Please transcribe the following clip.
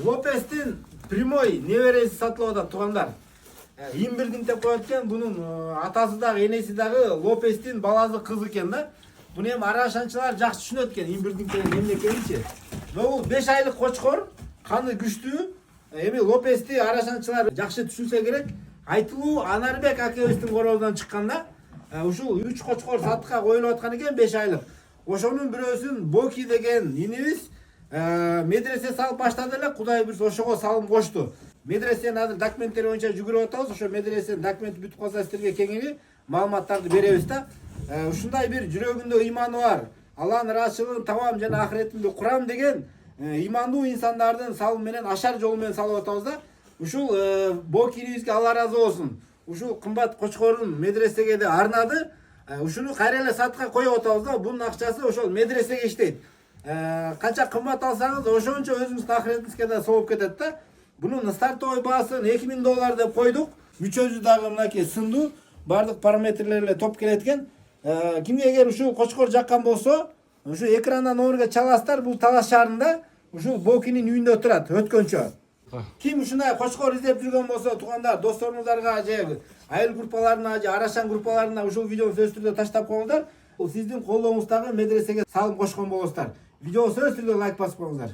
Лопестин прямой небереси сатылып атат туугандар. Имбирдин деп коет экен, бунун атасы дагы, энеси дагы Лопестин баласы кыз экен да. Буну эми арашанчылар жакшы түшүнөт экен, имбирдин эмне экенинчи. Бул 5 айлык кочкор, каны күчтүү. Эми Лопести арашанчылар жакшы түшүнсө керек. Айтылуу Анарбек акебиздин коробунан чыкканда, ушул 3 кочкор сатыкка коюлуп аткан экен 5 айлык. Ошонун бирөөсүн Боки деген инибиз медресе салып баштады эле, Кудай буйрса ошого салым кошту. Медресенин азыр документтери боюнча жүгүрүп атабыз. Ошо медресенин документи бүтүп калса сиздерге кеңири маалыматтарды беребиз да. Ушундай бир жүрөгүндө ыйманы бар, Алланын ыраазычылыгын табам жана ахиретимди курам деген ыймандуу инсандардын салым менен, ашар жолу менен салып атабыз да. Ушул Бокинибизге Алла ыраазы болсун. Ушул кымбат кочкорун медресеге да арнады. Ушуну кайра эле сатыкка коюп атабыз да. Бунун акчасы ошол медресеге иштейт. Канча кымбат алсаңыз, ошончо өзүңүздүн ахиретиңизге да сооп кетет да. Бунун стартовый баасын $2000 деп койдук. Мүчөсү дагы мынакей сындуу. Бардык параметрлер эле топ келет экен. Кимге эгер ушул кочкор жаккан болсо, ушу экрандан номерге чаласыздар. Бул Талас шаарында ушул Бокинин үйүндө турат өткөнчө. Ким ушундай кочкор издеп жүргөн болсо, туугандар, досторуңуздарга же айыл группаларына же арашан группаларына ушул видеону сөзсүз түрдө таштап коюңуздар. Бул сиздин колдооңуздагы медресеге салым кошкон болосуздар. Видеого сөзсүз түрдө лайк басып коюңуздар.